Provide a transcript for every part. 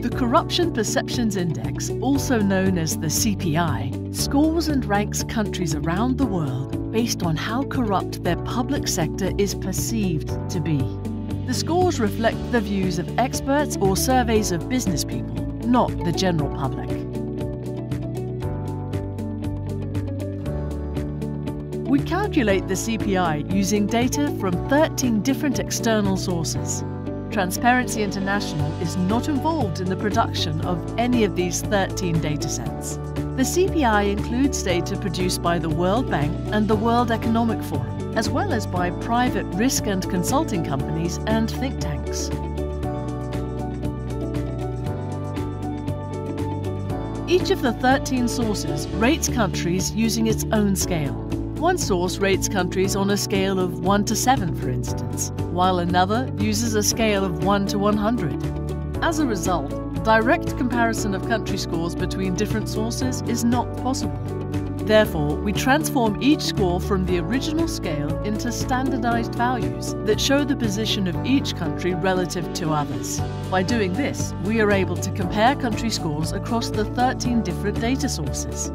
The Corruption Perceptions Index, also known as the CPI, scores and ranks countries around the world based on how corrupt their public sector is perceived to be. The scores reflect the views of experts or surveys of business people, not the general public. We calculate the CPI using data from 13 different external sources. Transparency International is not involved in the production of any of these 13 datasets. The CPI includes data produced by the World Bank and the World Economic Forum, as well as by private risk and consulting companies and think tanks. Each of the 13 sources rates countries using its own scale. One source rates countries on a scale of 1 to 7, for instance, while another uses a scale of 1 to 100. As a result, direct comparison of country scores between different sources is not possible. Therefore, we transform each score from the original scale into standardized values that show the position of each country relative to others. By doing this, we are able to compare country scores across the 13 different data sources.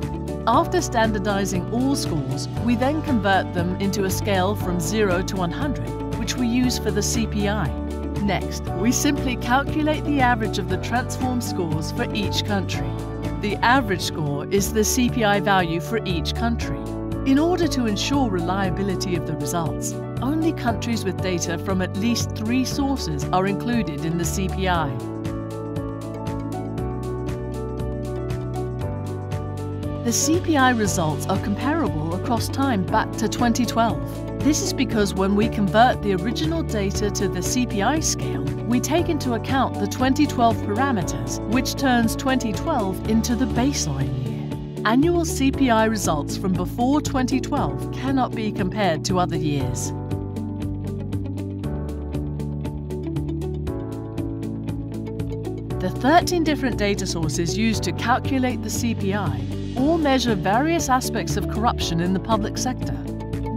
After standardizing all scores, we then convert them into a scale from 0 to 100, which we use for the CPI. Next, we simply calculate the average of the transformed scores for each country. The average score is the CPI value for each country. In order to ensure reliability of the results, only countries with data from at least 3 sources are included in the CPI. The CPI results are comparable across time back to 2012. This is because when we convert the original data to the CPI scale, we take into account the 2012 parameters, which turns 2012 into the baseline year. Annual CPI results from before 2012 cannot be compared to other years. The 13 different data sources used to calculate the CPI all measure various aspects of corruption in the public sector.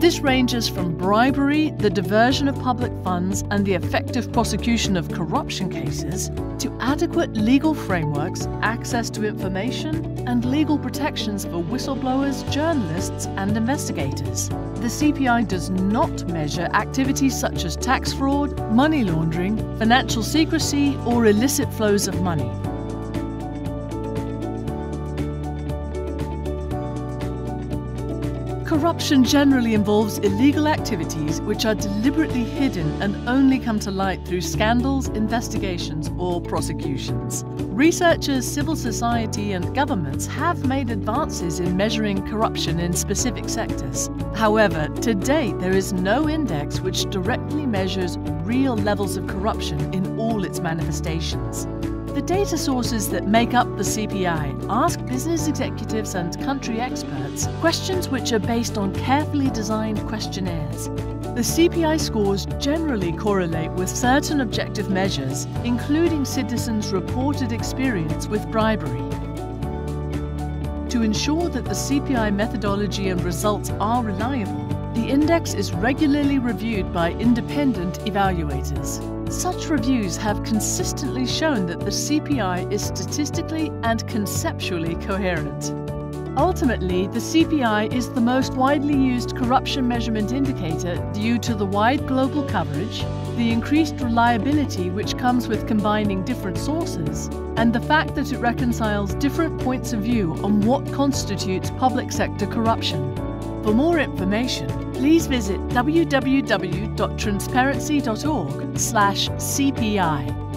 This ranges from bribery, the diversion of public funds, and the effective prosecution of corruption cases, to adequate legal frameworks, access to information, and legal protections for whistleblowers, journalists, and investigators. The CPI does not measure activities such as tax fraud, money laundering, financial secrecy, or illicit flows of money. Corruption generally involves illegal activities which are deliberately hidden and only come to light through scandals, investigations, or prosecutions. Researchers, civil society, and governments have made advances in measuring corruption in specific sectors. However, to date, there is no index which directly measures real levels of corruption in all its manifestations. The data sources that make up the CPI ask business executives and country experts questions which are based on carefully designed questionnaires. The CPI scores generally correlate with certain objective measures, including citizens' reported experience with bribery. To ensure that the CPI methodology and results are reliable, the index is regularly reviewed by independent evaluators. Such reviews have consistently shown that the CPI is statistically and conceptually coherent. Ultimately, the CPI is the most widely used corruption measurement indicator due to the wide global coverage, the increased reliability which comes with combining different sources, and the fact that it reconciles different points of view on what constitutes public sector corruption. For more information, please visit www.transparency.org/CPI.